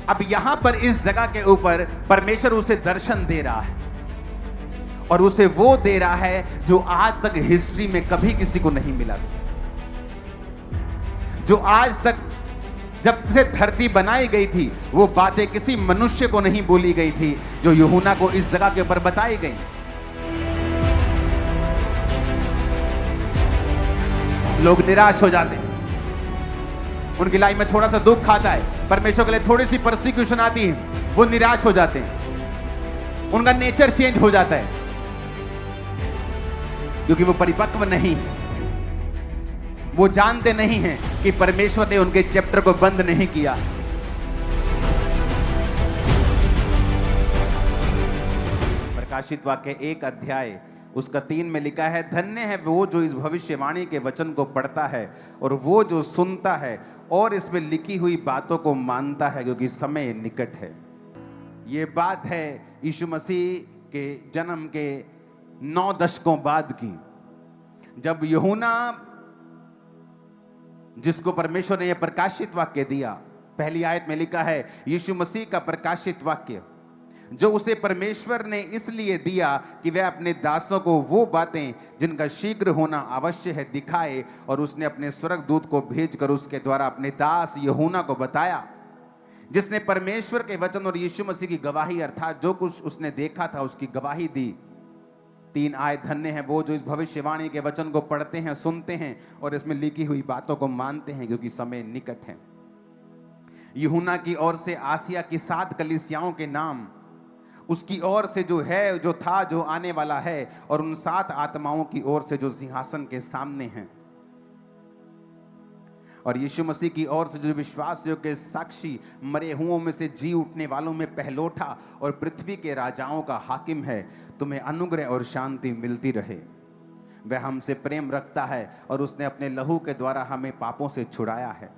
अब यहां पर इस जगह के ऊपर परमेश्वर उसे दर्शन दे रहा है, और उसे वो दे रहा है जो आज तक हिस्ट्री में कभी किसी को नहीं मिला था। जो आज तक जब से धरती बनाई गई थी वो बातें किसी मनुष्य को नहीं बोली गई थी, जो यूहन्ना को इस जगह के ऊपर बताई गई। लोग निराश हो जाते हैं, उनकी लाइफ में थोड़ा सा दुख आता है, परमेश्वर के लिए थोड़ी सी परसिक्यूशन आती है, वो निराश हो जाते हैं, उनका नेचर चेंज हो जाता है, क्योंकि वो परिपक्व नहीं है। वो जानते नहीं हैं कि परमेश्वर ने उनके चैप्टर को बंद नहीं किया। प्रकाशित वाक्य 1 अध्याय उसका 3 में लिखा है, धन्य है वो जो इस भविष्यवाणी के वचन को पढ़ता है और वो जो सुनता है और इसमें लिखी हुई बातों को मानता है, क्योंकि समय निकट है। ये बात है यीशु मसीह के जन्म के 9 दशकों बाद की, जब यूहन्ना, जिसको परमेश्वर ने यह प्रकाशित वाक्य दिया, पहली आयत में लिखा है यीशु मसीह का प्रकाशित वाक्य, जो उसे परमेश्वर ने इसलिए दिया कि वह अपने दासों को वो बातें जिनका शीघ्र होना अवश्य है दिखाए, और उसने अपने स्वर्गदूत को भेजकर उसके द्वारा अपने दास यूहन्ना को बताया, जिसने परमेश्वर के वचन और यीशु मसीह की गवाही अर्थात जो कुछ उसने देखा था उसकी गवाही दी। 3 आयत, धन्य है वो जो इस भविष्यवाणी के वचन को पढ़ते हैं, सुनते हैं और इसमें लिखी हुई बातों को मानते हैं, क्योंकि समय निकट है। यूहन्ना की ओर से आसिया की 7 कलीसियाओं के नाम, उसकी ओर से जो है, जो था, जो आने वाला है, और उन 7 आत्माओं की ओर से जो सिंहासन के सामने हैं, और यीशु मसीह की ओर से जो विश्वासियों के साक्षी, मरे हुओं में से जी उठने वालों में पहलोठा और पृथ्वी के राजाओं का हाकिम है, तुम्हें अनुग्रह और शांति मिलती रहे। वह हमसे प्रेम रखता है और उसने अपने लहू के द्वारा हमें पापों से छुड़ाया है,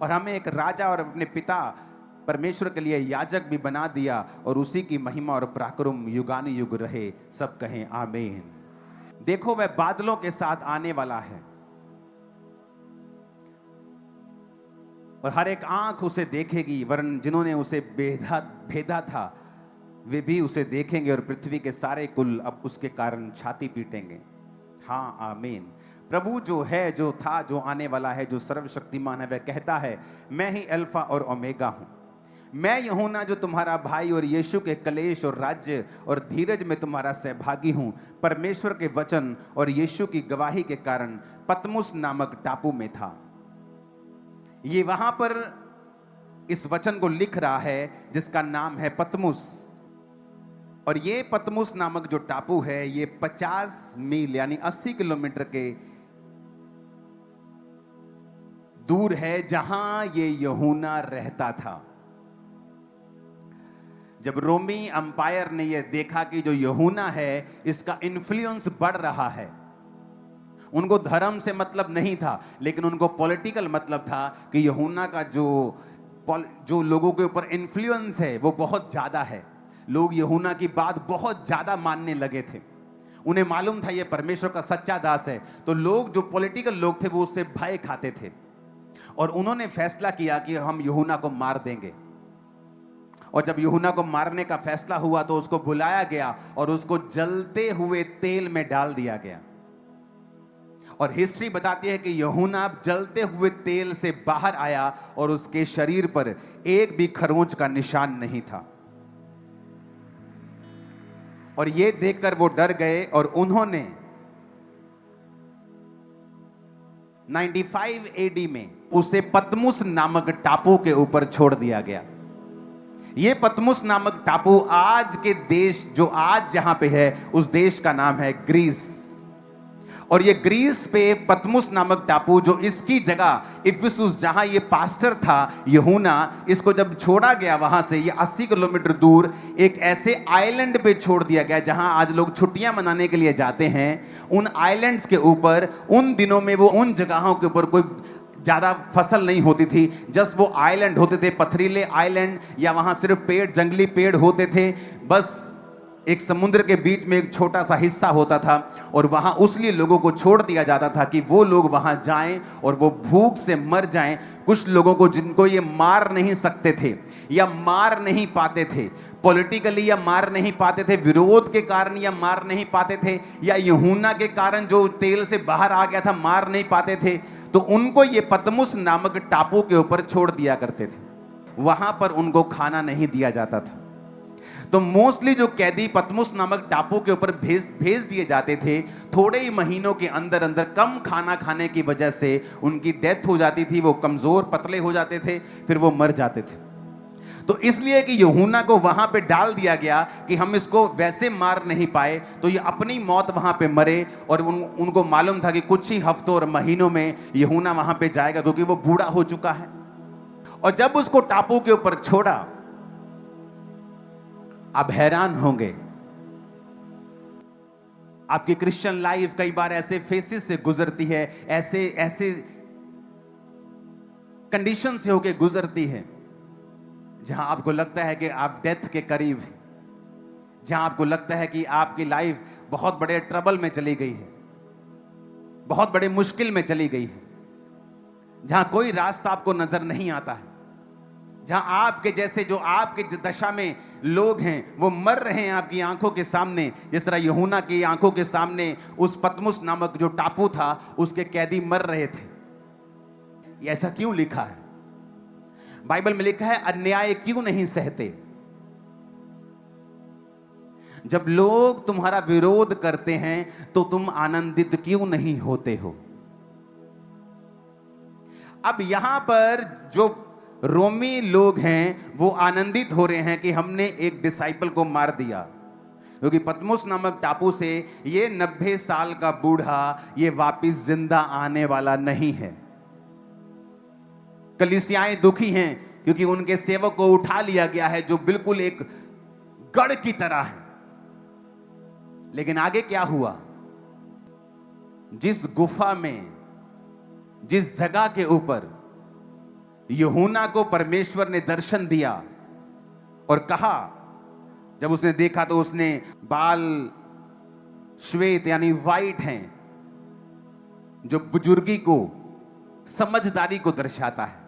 और हमें एक राजा और अपने पिता परमेश्वर के लिए याजक भी बना दिया, और उसी की महिमा और पराक्रम युगानुयुग रहे। सब कहें आमीन। देखो, वह बादलों के साथ आने वाला है, और हर एक आंख उसे देखेगी, वरन जिन्होंने उसे भेदा था वे भी उसे देखेंगे, और पृथ्वी के सारे कुल अब उसके कारण छाती पीटेंगे। हाँ, आमीन। प्रभु जो है, जो था, जो आने वाला है, जो सर्वशक्तिमान है, वह कहता है, मैं ही अल्फा और ओमेगा हूं। मैं यूहन्ना जो तुम्हारा भाई और यीशु के कलेश और राज्य और धीरज में तुम्हारा सहभागी हूं, परमेश्वर के वचन और यीशु की गवाही के कारण पतमुस नामक टापू में था। ये वहां पर इस वचन को लिख रहा है जिसका नाम है पतमुस, और ये पतमुस नामक जो टापू है ये 50 मील यानी 80 किलोमीटर के दूर है, जहां ये यूहन्ना रहता था। जब रोमी अंपायर ने यह देखा कि जो यूहन्ना है इसका इन्फ्लुएंस बढ़ रहा है, उनको धर्म से मतलब नहीं था, लेकिन उनको पॉलिटिकल मतलब था कि यूहन्ना का जो लोगों के ऊपर इन्फ्लुएंस है वो बहुत ज्यादा है। लोग यूहन्ना की बात बहुत ज्यादा मानने लगे थे, उन्हें मालूम था ये परमेश्वर का सच्चा दास है। तो लोग, जो पॉलिटिकल लोग थे, वो उससे भय खाते थे, और उन्होंने फैसला किया कि हम यूहन्ना को मार देंगे। और जब यूहन्ना को मारने का फैसला हुआ तो उसको बुलाया गया और उसको जलते हुए तेल में डाल दिया गया। और हिस्ट्री बताती है कि यूहन्ना जलते हुए तेल से बाहर आया और उसके शरीर पर एक भी खरोंच का निशान नहीं था। और ये देखकर वो डर गए, और उन्होंने 95 एडी में उसे पतमुस नामक टापू के ऊपर छोड़ दिया गया। ये पतमुस नामक टापू आज के देश, जो आज जहां पे है, उस देश का नाम है ग्रीस। और ये ग्रीस पे पतमुस नामक टापू, जो इसकी जगह इफिसुस, जहां ये पास्टर था यूहन्ना, इसको जब छोड़ा गया वहां से, ये 80 किलोमीटर दूर एक ऐसे आइलैंड पे छोड़ दिया गया जहां आज लोग छुट्टियां मनाने के लिए जाते हैं। उन आइलैंड्स के ऊपर उन दिनों में वो उन जगहों के ऊपर कोई ज्यादा फसल नहीं होती थी, जस्ट वो आइलैंड होते थे, पथरीले आइलैंड, या वहां सिर्फ पेड़, जंगली पेड़ होते थे। बस एक समुद्र के बीच में एक छोटा सा हिस्सा होता था, और वहां उसलिए लोगों को छोड़ दिया जाता था कि वो लोग वहां जाएं और वो भूख से मर जाएं। कुछ लोगों को जिनको ये मार नहीं सकते थे या मार नहीं पाते थे, पॉलिटिकली या मार नहीं पाते थे, विरोध के कारण या मार नहीं पाते थे, या यूहन्ना के कारण जो तेल से बाहर आ गया था मार नहीं पाते थे, तो उनको ये पतमुस नामक टापू के ऊपर छोड़ दिया करते थे। वहां पर उनको खाना नहीं दिया जाता था। तो मोस्टली जो कैदी पतमुस नामक टापू के ऊपर भेज दिए जाते थे, थोड़े ही महीनों के अंदर अंदर कम खाना खाने की वजह से उनकी डेथ हो जाती थी, वो कमजोर पतले हो जाते थे, फिर वो मर जाते थे। तो इसलिए कि यूहन्ना को वहां पे डाल दिया गया कि हम इसको वैसे मार नहीं पाए, तो ये अपनी मौत वहां पे मरे, और उनको मालूम था कि कुछ ही हफ्तों और महीनों में यूहन्ना वहां पे जाएगा, क्योंकि वो बूढ़ा हो चुका है। और जब उसको टापू के ऊपर छोड़ा, आप हैरान होंगे, आपकी क्रिश्चियन लाइफ कई बार ऐसे फेसेस से गुजरती है, ऐसे ऐसे कंडीशन से होके गुजरती है जहां आपको लगता है कि आप डेथ के करीब हैं, जहां आपको लगता है कि आपकी लाइफ बहुत बड़े ट्रबल में चली गई है, बहुत बड़े मुश्किल में चली गई है, जहां कोई रास्ता आपको नजर नहीं आता है, जहां आपके जैसे जो आपके दशा में लोग हैं वो मर रहे हैं आपकी आंखों के सामने, जिस तरह यूहन्ना की आंखों के सामने उस पतमुस नामक जो टापू था उसके कैदी मर रहे थे। ये ऐसा क्यों लिखा है? बाइबल में लिखा है, अन्याय क्यों नहीं सहते? जब लोग तुम्हारा विरोध करते हैं तो तुम आनंदित क्यों नहीं होते हो? अब यहां पर जो रोमी लोग हैं वो आनंदित हो रहे हैं कि हमने एक डिसाइपल को मार दिया, क्योंकि पतमुस नामक टापू से ये 90 साल का बूढ़ा ये वापिस जिंदा आने वाला नहीं है। कलीसियाएं दुखी हैं क्योंकि उनके सेवक को उठा लिया गया है, जो बिल्कुल एक गढ़ की तरह है। लेकिन आगे क्या हुआ? जिस गुफा में, जिस जगह के ऊपर यूहन्ना को परमेश्वर ने दर्शन दिया और कहा, जब उसने देखा तो उसने बाल श्वेत यानी वाइट हैं, जो बुजुर्गी को, समझदारी को दर्शाता है।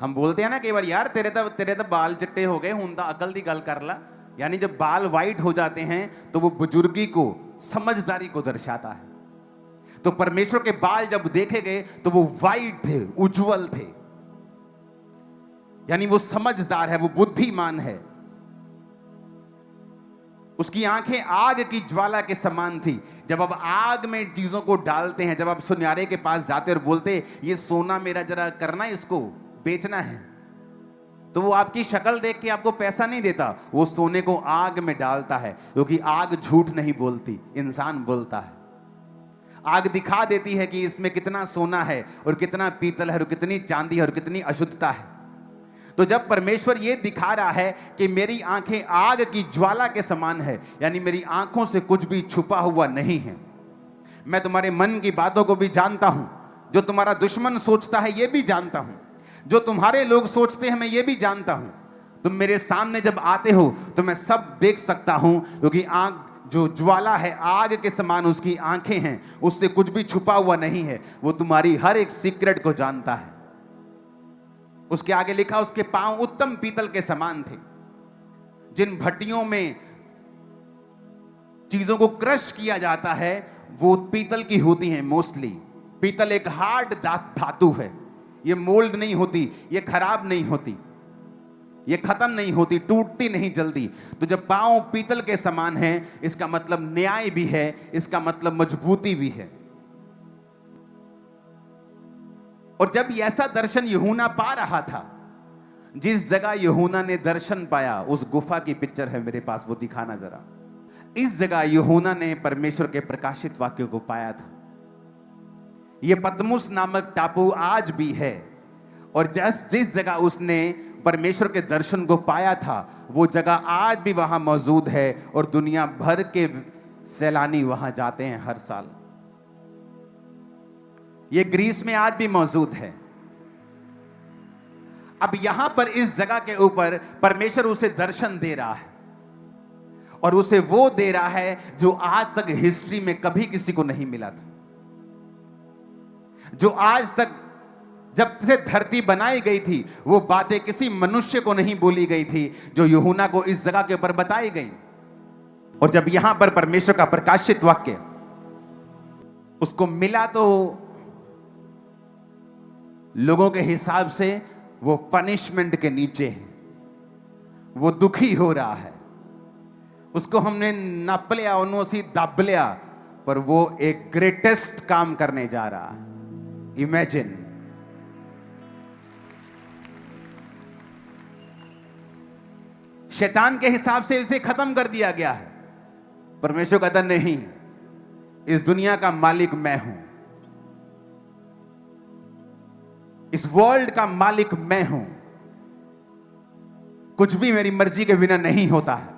हम बोलते हैं ना कई बार, यार तेरे तो बाल चिट्टे हो गए, हुण तां अकल दी गल कर ला। यानी जब बाल वाइट हो जाते हैं तो वो बुजुर्गी को, समझदारी को दर्शाता है। तो परमेश्वर के बाल जब देखे गए तो वो वाइट थे, उज्जवल थे, यानी वो समझदार है, वो बुद्धिमान है। उसकी आंखें आग की ज्वाला के समान थी। जब आप आग में चीजों को डालते हैं, जब आप सुनारे के पास जाते और बोलते ये सोना मेरा जरा करना, इसको बेचना है, तो वो आपकी शक्ल देख के आपको पैसा नहीं देता, वो सोने को आग में डालता है, क्योंकि आग झूठ नहीं बोलती, इंसान बोलता है। आग दिखा देती है कि इसमें कितना सोना है और कितना पीतल है और कितनी चांदी है और कितनी अशुद्धता है। तो जब परमेश्वर ये दिखा रहा है कि मेरी आंखें आग की ज्वाला के समान है, यानी मेरी आंखों से कुछ भी छुपा हुआ नहीं है, मैं तुम्हारे मन की बातों को भी जानता हूं, जो तुम्हारा दुश्मन सोचता है ये भी जानता हूं, जो तुम्हारे लोग सोचते हैं मैं ये भी जानता हूं। तुम मेरे सामने जब आते हो तो मैं सब देख सकता हूं, क्योंकि आग जो ज्वाला है, आग के समान उसकी आंखें हैं, उससे कुछ भी छुपा हुआ नहीं है, वो तुम्हारी हर एक सीक्रेट को जानता है। उसके आगे लिखा, उसके पांव उत्तम पीतल के समान थे। जिन भट्टियों में चीजों को क्रश किया जाता है वो पीतल की होती हैं मोस्टली। पीतल एक हार्ड धातु है, ये मोल्ड नहीं होती, ये खराब नहीं होती, ये खत्म नहीं होती, टूटती नहीं जल्दी। तो जब पांव पीतल के समान है, इसका मतलब न्याय भी है, इसका मतलब मजबूती भी है। और जब ऐसा दर्शन यूहन्ना पा रहा था, जिस जगह यूहन्ना ने दर्शन पाया, उस गुफा की पिक्चर है मेरे पास, वो दिखाना जरा। इस जगह यूहन्ना ने परमेश्वर के प्रकाशित वाक्यों को पाया था। यह पतमुस नामक टापू आज भी है, और जिस जगह उसने परमेश्वर के दर्शन को पाया था वो जगह आज भी वहां मौजूद है, और दुनिया भर के सैलानी वहां जाते हैं हर साल। ये ग्रीस में आज भी मौजूद है। अब यहां पर इस जगह के ऊपर परमेश्वर उसे दर्शन दे रहा है, और उसे वो दे रहा है जो आज तक हिस्ट्री में कभी किसी को नहीं मिला था। जो आज तक जब से धरती बनाई गई थी वो बातें किसी मनुष्य को नहीं बोली गई थी, जो यूहन्ना को इस जगह के ऊपर बताई गई। और जब यहां पर परमेश्वर का प्रकाशित वाक्य उसको मिला तो लोगों के हिसाब से वो पनिशमेंट के नीचे है, वो दुखी हो रहा है, उसको हमने नप लिया, उन्होंने दब लिया, पर वो एक ग्रेटेस्ट काम करने जा रहा है। इमेजिन, शैतान के हिसाब से इसे खत्म कर दिया गया है। परमेश्वर कहता नहीं, इस दुनिया का मालिक मैं हूं, इस वर्ल्ड का मालिक मैं हूं, कुछ भी मेरी मर्जी के बिना नहीं होता है।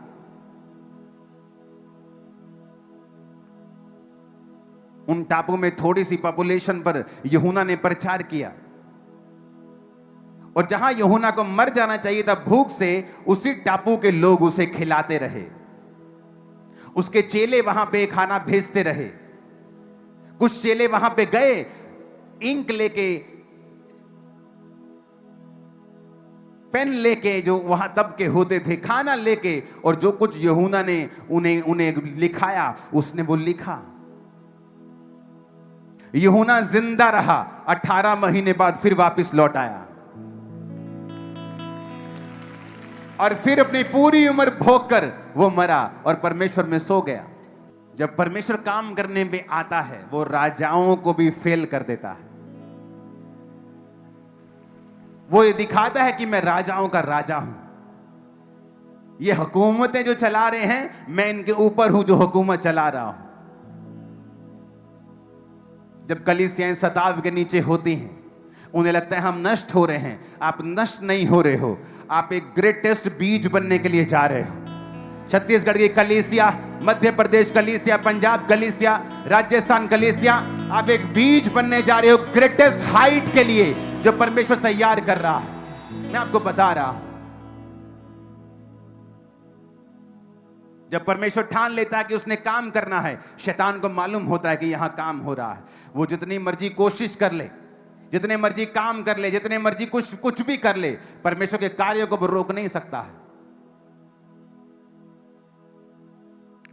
उन टापू में थोड़ी सी पॉपुलेशन पर यूहन्ना ने प्रचार किया, और जहां यूहन्ना को मर जाना चाहिए था भूख से, उसी टापू के लोग उसे खिलाते रहे, उसके चेले वहां पे खाना भेजते रहे। कुछ चेले वहां पे गए इंक लेके, पेन लेके, जो वहां तब के होते थे, खाना लेके, और जो कुछ यूहन्ना ने उन्हें लिखाया उसने वो लिखा। यूहन्ना जिंदा रहा, 18 महीने बाद फिर वापस लौट आया, और फिर अपनी पूरी उम्र भोग कर वो मरा और परमेश्वर में सो गया। जब परमेश्वर काम करने में आता है वो राजाओं को भी फेल कर देता है। वो ये दिखाता है कि मैं राजाओं का राजा हूं, ये हुकूमतें जो चला रहे हैं मैं इनके ऊपर हूं जो हुकूमत चला रहा हूं। जब कलीसियाएं सताव के नीचे होती हैं, उन्हें लगता है हम नष्ट हो रहे हैं। आप नष्ट नहीं हो रहे हो, आप एक ग्रेटेस्ट बीज बनने के लिए जा रहे हो। छत्तीसगढ़ की कलीसिया, मध्य प्रदेश कलीसिया, पंजाब कलीसिया, राजस्थान कलीसिया, आप एक बीज बनने जा रहे हो ग्रेटेस्ट हाइट के लिए जो परमेश्वर तैयार कर रहा है। मैं आपको बता रहा हूं, जब परमेश्वर ठान लेता है कि उसने काम करना है, शैतान को मालूम होता है कि यहां काम हो रहा है। वो जितनी मर्जी कोशिश कर ले, जितने मर्जी काम कर ले, जितने मर्जी कुछ भी कर ले, परमेश्वर के कार्यों को वो रोक नहीं सकता है।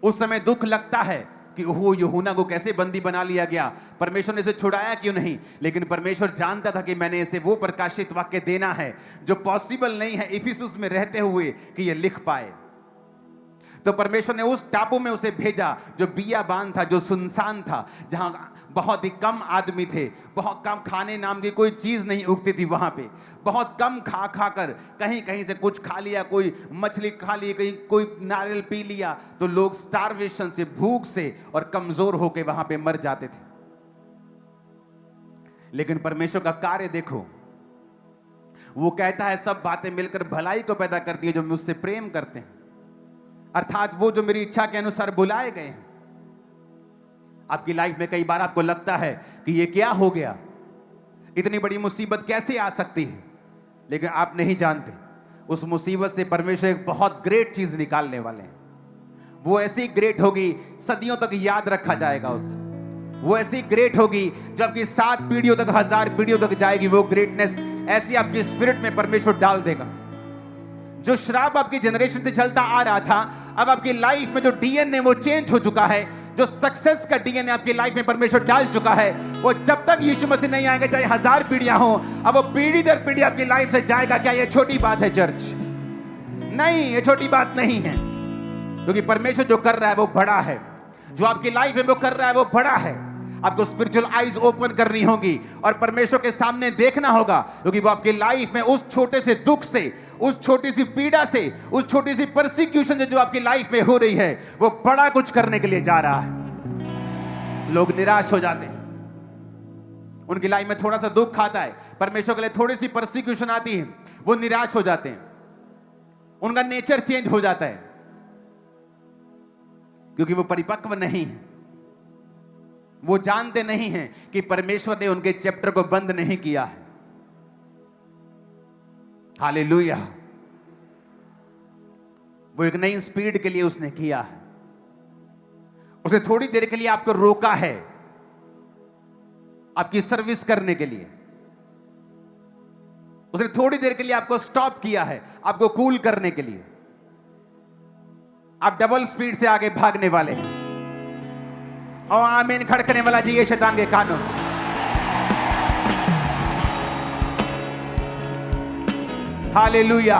उस समय दुख लगता है कि ओह, यूहन्ना को कैसे बंदी बना लिया गया, परमेश्वर ने इसे छुड़ाया क्यों नहीं। लेकिन परमेश्वर जानता था कि मैंने इसे वो प्रकाशित वाक्य देना है जो पॉसिबल नहीं है इफिसुस में रहते हुए कि ये लिख पाए। तो परमेश्वर ने उस टापू में उसे भेजा जो बियाबान था, जो सुनसान था, जहां बहुत ही कम आदमी थे, बहुत कम, खाने नाम की कोई चीज नहीं उगती थी वहां पे। बहुत कम खा खा कर कहीं कहीं से कुछ खा लिया, कोई मछली खा ली, कहीं कोई नारियल पी लिया, तो लोग स्टारवेशन से, भूख से और कमजोर होकर वहां पे मर जाते थे। लेकिन परमेश्वर का कार्य देखो, वो कहता है सब बातें मिलकर भलाई को पैदा करती है जो मुझसे प्रेम करते हैं, अर्थात वो जो मेरी इच्छा के अनुसार बुलाए गए हैं। आपकी लाइफ में कई बार आपको लगता है कि ये क्या हो गया, इतनी बड़ी मुसीबत कैसे आ सकती है, लेकिन आप नहीं जानते उस मुसीबत से परमेश्वर एक बहुत ग्रेट चीज निकालने वाले हैं। वो ऐसी ग्रेट होगी सदियों तक याद रखा जाएगा उसे। वो ऐसी ग्रेट होगी जबकि 7 पीढ़ियों तक, 1000 पीढ़ियों तक जाएगी। वो ग्रेटनेस ऐसी आपकी स्पिरिट में परमेश्वर डाल देगा। जो श्राप आपकी जनरेशन से चलता आ रहा था, अब आपकी लाइफ में जो डीएनए वो चेंज हो चुका है, जो सक्सेस का डीएनए आपकी लाइफ में परमेश्वर डाल चुका है, वो जब तक यीशु मसीह नहीं आएगा, चाहे 1000 पीढ़ियां हो, अब वो पीढ़ी दर पीढ़ी आपकी लाइफ से जाएगा। क्या ये छोटी बात है चर्च? नहीं, ये छोटी बात नहीं है, क्योंकि परमेश्वर जो कर रहा है वो बड़ा है। जो आपकी लाइफ में वो कर रहा है वो बड़ा है। आपको स्पिरिचुअल आईज ओपन करनी होगी और परमेश्वर के सामने देखना होगा, क्योंकि वो आपकी लाइफ में उस छोटे से दुख से, उस छोटी सी पीड़ा से, उस छोटी सी परसिक्यूशन से जो आपकी लाइफ में हो रही है, वो बड़ा कुछ करने के लिए जा रहा है। लोग निराश हो जाते हैं, उनकी लाइफ में थोड़ा सा दुख आता है, परमेश्वर के लिए थोड़ी सी परसिक्यूशन आती है, वो निराश हो जाते हैं, उनका नेचर चेंज हो जाता है, क्योंकि वो परिपक्व नहीं है। वो जानते नहीं हैं कि परमेश्वर ने उनके चैप्टर को बंद नहीं किया है। हालेलुया। वो एक नई स्पीड के लिए उसने किया है। उसने थोड़ी देर के लिए आपको रोका है, आपकी सर्विस करने के लिए। उसने थोड़ी देर के लिए आपको स्टॉप किया है, आपको कूल करने के लिए। आप डबल स्पीड से आगे भागने वाले हैं। और आमीन खड़कने वाला चाहिए शैतान के कानों। हालेलुया।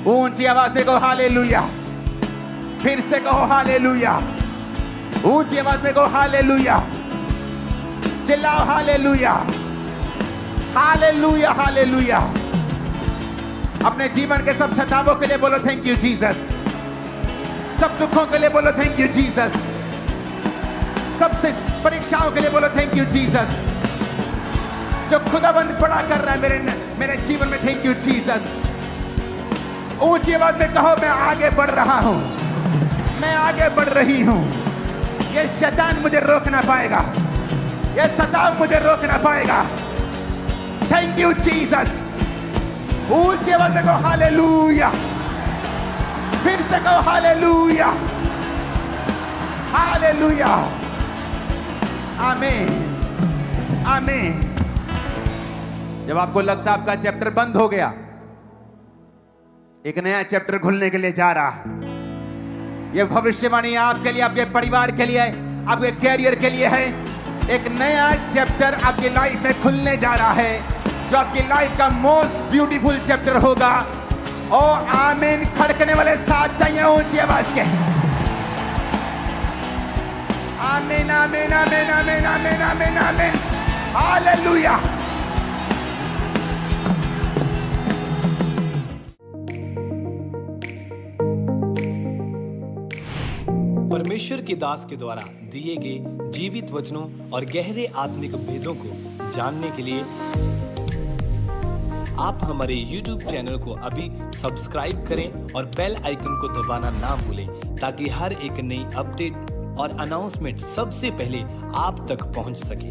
ऊंची आवाज में कहो हालेलुया। फिर से कहो हालेलुया। ऊंची आवाज में कहो हालेलुया। चिल्लाओ हालेलुया, हालेलुया, हालेलुया। अपने जीवन के सब शताबों के लिए बोलो थैंक यू जीसस। सब दुखों के लिए बोलो थैंक यू जीसस। सब परीक्षाओं के लिए बोलो थैंक यू जीसस। जो खुदाबंद बड़ा कर रहा है मेरे जीवन में, थैंक यू जीसस। ऊंची आवाज में कहो मैं आगे बढ़ रहा हूं, मैं आगे बढ़ रही हूं। ये शैतान मुझे रोक ना पाएगा, ये सताव मुझे रोक ना पाएगा। Thank you Jesus. ऊंची आवाज में कहो हालेलुया। फिर से कहो हालेलुया, हालेलुया। आमीन, आमीन। जब आपको लगता आपका चैप्टर बंद हो गया, एक नया चैप्टर खुलने के लिए जा रहा है। यह भविष्यवाणी आपके लिए, आपके परिवार के लिए, आपके कैरियर के लिए है। एक नया चैप्टर आपकी लाइफ में खुलने जा रहा है, जो आपकी लाइफ का मोस्ट ब्यूटीफुल चैप्टर होगा। ओ आमीन खड़कने वाले साथ चाहिए ऊंची आवाज के। आमीन, आमीन, आमीन, आमीन, आमीन, आमीन, आमीन। हालेलुया। परमेश्वर के दास के द्वारा दिए गए जीवित वचनों और गहरे आत्मिक भेदों को जानने के लिए आप हमारे YouTube चैनल को अभी सब्सक्राइब करें और बेल आइकन को दबाना ना भूलें, ताकि हर एक नई अपडेट और अनाउंसमेंट सबसे पहले आप तक पहुंच सके।